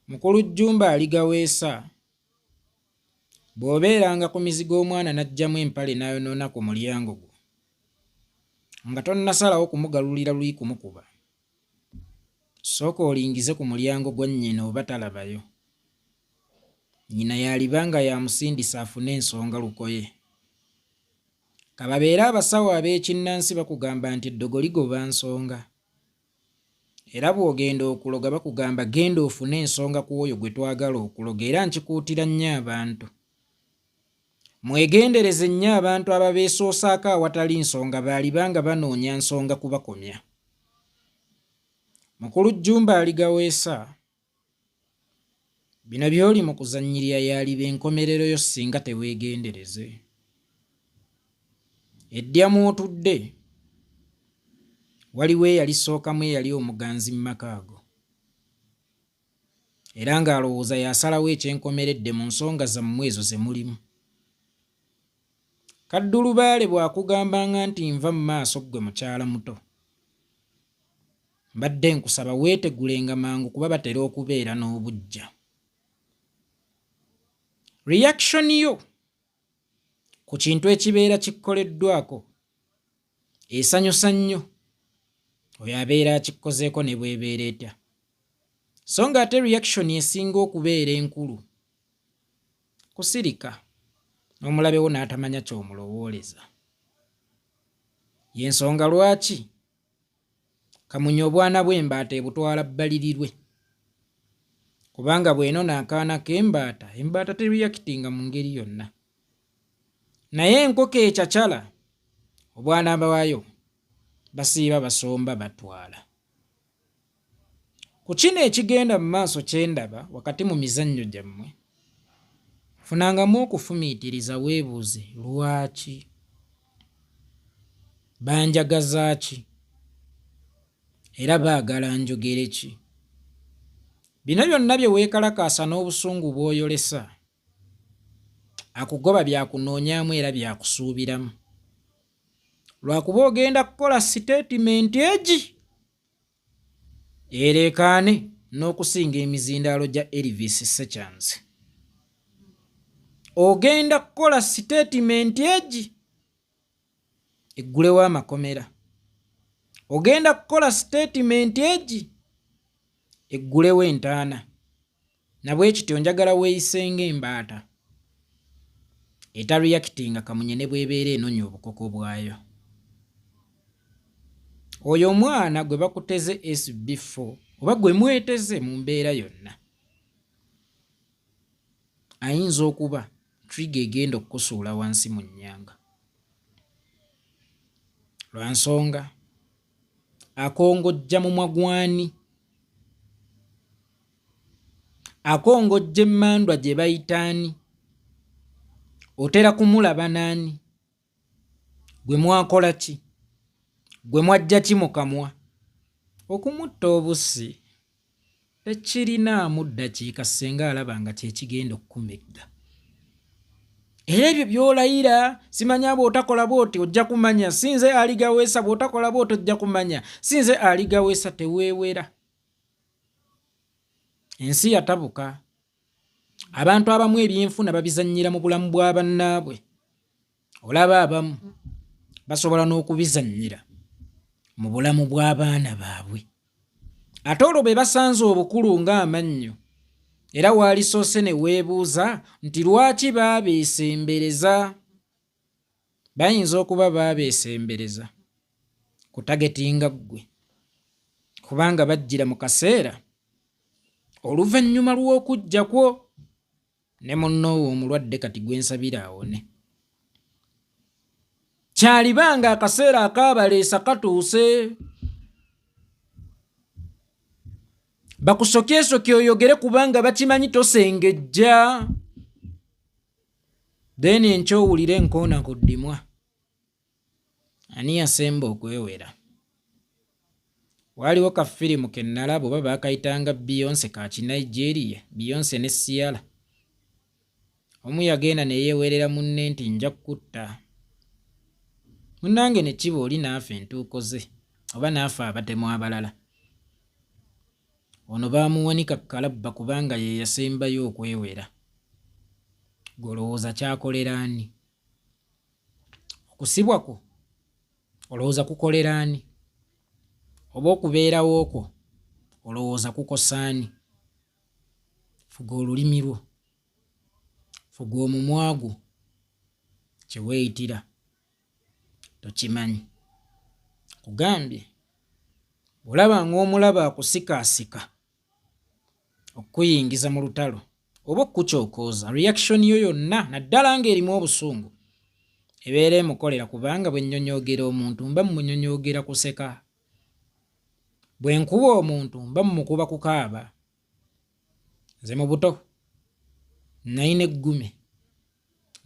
Mukulu Jjumba aligaweesa bw'obeeranga ku mizigo omwana n'aggyamu empale n'ayonoona ku mulyango gwo nga tonnasalawo kumugalulira luli kumukuba, sooka olingize ku mulyango gwa nnyina oba talabayo. Nnyina yalibanga yamusindisa afune ensonga lukoye. Kababeere abasawo ab'ekinnansi bakugamba nti eddogo ligoba nsonga. Era bw'ogenda okuloga bakugamba genda ofune ensonga ku oyo gwe twagala okuloga, era nkikuutira nnyo abantu. Mwegendereze nnyo abantu ababeesoosaako awatali nsonga baalibanga banoonya nsonga kubakomya. Mukulu Jjumba aligaweesa, bino by'oli mu kuzannyirira yaliba enkomerero yo singa teweegendereze. Eddya mw'otudde waliwo eyalisookamu eyali omuganzi mu maka ago, era ng'alowooza yasalawo ekyenkomeredde mu nsonga zammwe ezo ze mulimu. Kaddulubaale bw'akugambanga nti nva mu maaso ggwe mukyala muto, mbadde nkusaba weetegulenga mangu kuba batera okubeera n'obujja. Reaction yo ku kintu ekibeera kikoleddwako esanyusa nnyo oyo abeera akikozeeko ne bw'ebeera etya. So nga ate reaction esinga okubeera enkulu kusirika n'omulabewo n'atamanya ky'omulowooleza. Y'ensonga lwaki kamunye obwana bw'embaata ebutwala bbalirirwe, kubanga bw'enona akaana k'embaata, embaata tereakitinga mu ngeri yonna. Naye enkoko ekyacala obwana bwayo basiiba basomba batwala. Ku kino ekigenda mu maaso kyendaba wakati mu mizannyo gyammwe, funangamu okufumiitiriza weebuuze lwaki, banjagaza ki, era baagala njogere ki. Bino byonna bye weekalakaasa n'obusungu bw'oyolesa akugoba byakunoonyaamu era byakusuubiramu, lwakuba ogenda kukola siteetimenti egi ereekaane n'okusinga emizindaalo gya Elvis Ssekyanzi. Ogenda kukola siteetimenti egi eggulewo amakomera. Ogenda kukola siteetimenti egi eggulewo entaana. Nabwe kityo njagala weeyisenga embaata etareakitinga kamunye ne bw'ebeera enonya obukoko bwayo. Oyo omwana gwe bakuteze SB4 oba gwe mweteze mu mbeera yonna, ayinza okuba trigger egenda okukusuula wansi mu nnyanga. Lwa nsonga akongojja mu magwani, akongojja emmandwa gye bayitaani, otera kumulaba naani? Gwe mwakola ki? Gwe mwajja ki mu kamwa? Okumutta obussi tekirinaamu ddakiika singa alaba nga kyekigenda okukumegga. Era ebyo by'olayira simanya bw'otakola bw'oti ojja kumanya, sinze aligaweesa bw'otakola bw'oti ojja kumanya, sinze aligaweesa teweewera. Ensi yatabuka. Abantu abamu ebyenfuna babizannyira mu bulamu bwa bannaabwe. Olaba abamu basobola n'okubizannyira mu bulamu bw'abaana baabwe. Ate olwo be basanze obukulu ng'amannyo, era waalisoose ne weebuuza nti lwaki baabeesembereza? Bayinza okuba baabeesembereza kutagetinga ggwe, kubanga bajjira mu kaseera oluvannyuma lw'okujja kwo ne munnoowo omulwadde kati gwensabira awone. Kyalibanga akaseera akaabaleesa katuuse. Bakusokyesoke oyogere kubanga bakimanyi tosengejja. Then enkyowulire enkoona ku ddimwa. Ani yasemba okwewera? Waaliwo ka firimu ke nalaba oba baakayitanga Beyonce ka Kinigeria, Beyonce ne Ciara. Omu yagenda ne yeewerera munne nti nja kutta. Munnange ne kiba oli naafe entuuko ze oba naafe abatemu abalala. ono baamuwanika kalabba kubanga ye yasembayo okwewera. Golowooza kyakolera ani? Okusibwa kwo olowooza kukolera ani? Oba okubeerawo kwo olowooza kukosa ani? Fuga olulimi lwo, fuga omumwa gwo, kye weeyitira tokimanyi. Kugambye olabanga omulaba akusikaasika okuyingiza mu lutalo oba okukyokooza, reaction yo yonna naddala ng'erimu obusungu ebeera emukolera, kubanga bwe nnyonyoogera omuntu mba mmunyonyoogera kuseka, bwe nkuba omuntu mba mmukuba kukaaba. Nze mu buto nalina eggume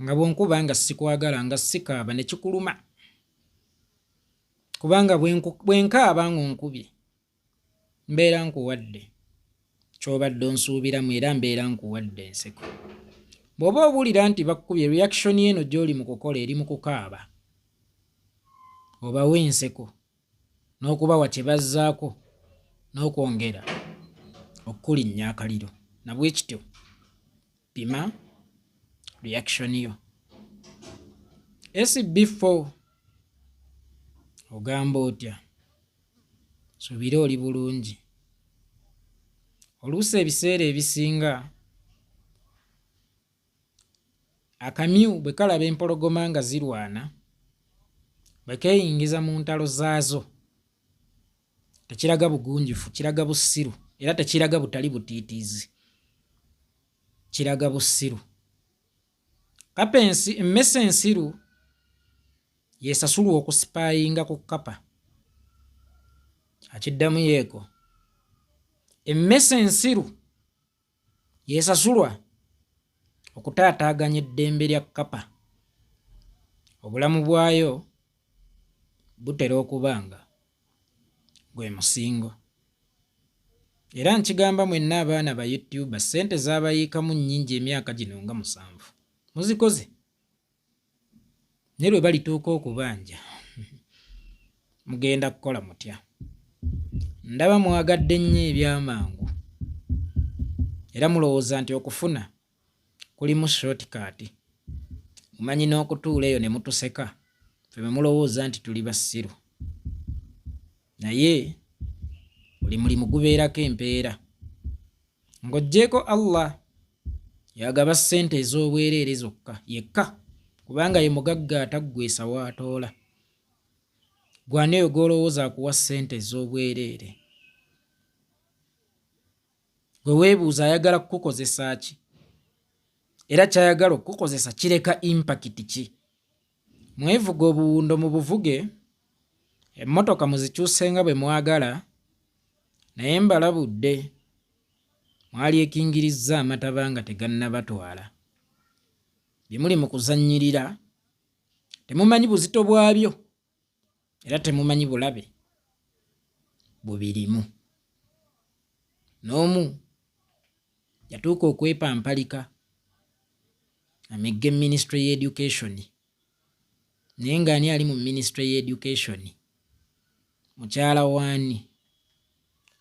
nga bw'onkuba nga sikwagala nga sikaaba ne kikuluma, kubanga bwe nkaaba ng'onkubye mbeera nkuwadde ky'obadde onsuubiramu era mbeera nkuwadde enseko. Bw'oba obuulira nti bakkubye, reaction eno gy'oli mu kukola eri mu kukaaba, obawa enseko n'okubawa kye bazzaako n'okwongera okulinnya akaliro. Na bwe kityo pima reaction yo. SB4 ogamba otya? Suubira oli bulungi. Oluusi ebiseera ebisinga akamyu bwe kalaba empologoma nga zirwana, bwe keeyingiza mu ntalo zaazo, tekiraga bugunjufu, kiraga bussiru, era tekiraga butali butiitiizi, kiraga bussiru. Kapa emmese ensiru yeesasulwa okusipaayinga ku kapa. Akiddamu yeeko, emmese ensiru yeesasulwa okutaataaganya eddembe lya kapa. Obulamu bwayo butera okuba nga gwe musingo. Era nkigamba mwenna abaana ba YouTuber, ssente z'abayiikamu nnyingi emyaka gino nga 7. Muzikoze ne lwe balituuka okubanja mugenda kukola mutya? Ndaba mwagadde nnyo ebyamangu era mulowooza nti okufuna kulimu shortcut. Mumanyi n'okutuula eyo ne mutuseka ffe bwe mulowooza nti tuli basiru. Naye buli mulimu gubeerako empeera. Ng'oggyeko Allah yagaba ssente ez'obwereere zokka yekka, kubanga ye mugagga ataggweesa w'atoola. Gwana eyo gw'olowooza akuwa ssente ez'obwereere. Gwe weebuuza ayagala kukukozesa ki? Era kyayagala okukukozesa kireka impact ki? Mwevuga obuwundo mu buvuge, emmotoka muzikyuse nga bwe mwagala, naye mbalabudde mwali ekingirizza amataba nga tegannabatwala. Bye muli mu kuzannyirira temumanyi buzito bwabyo era temumanyi bulabe bubirimu. N'omu yatuuka okwepampalika amegge Ministry y'Education, naye ng'ani ali mu Ministry y'Education? Mukyala waani?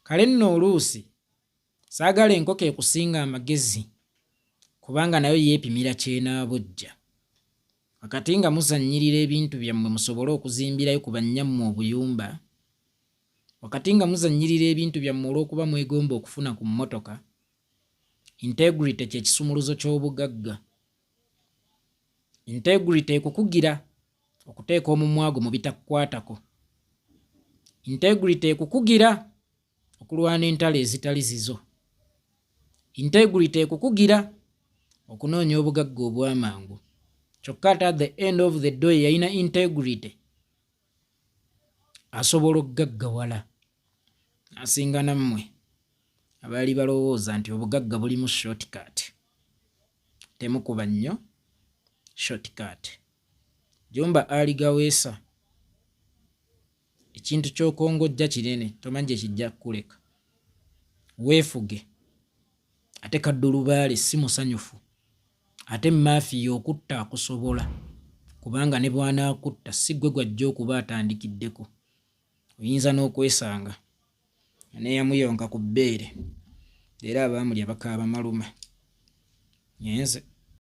Kale nno oluusi saagala enkoko ekusinga amagezi, kubanga nayo yeepimira kyenaabojja. Wakati nga muzannyirira ebintu byammwe musobole okuzimbirayo ku bannyammwe obuyumba, wakati nga muzannyirira ebintu byammwe olw'okuba mwegomba okufuna ku mmotoka, integrity kye kisumuluzo ky'obugagga. Integrity ekukugira okuteeka omumwa gwo mu bitakukwatako. Integrity ekukugira okulwana entalo ezitali zizo. Integrity ekukugira okunoonya obugagga obw'amangu. Kyokka ate at the end of the day yalina integrity asobola okugaggawala. Asinga nammwe abaali balowooza nti obugagga bulimu shortcut. Temukuba nnyo shortcut. Jumba Ali Gaweesa, ekintu ky'okongojja kinene, tomanyi gye kijja kukuleka. Weefuge. Ate kaddulubaale si musanyufu. Ate maafiya okutta akusobola, kubanga ne bw'anaakutta si ggwe gw'ajja okuba atandikiddeko. Oyinza n'okwesanga neeyamuyonka ku bbeere. era abaamulya bakaaba maluma nyenze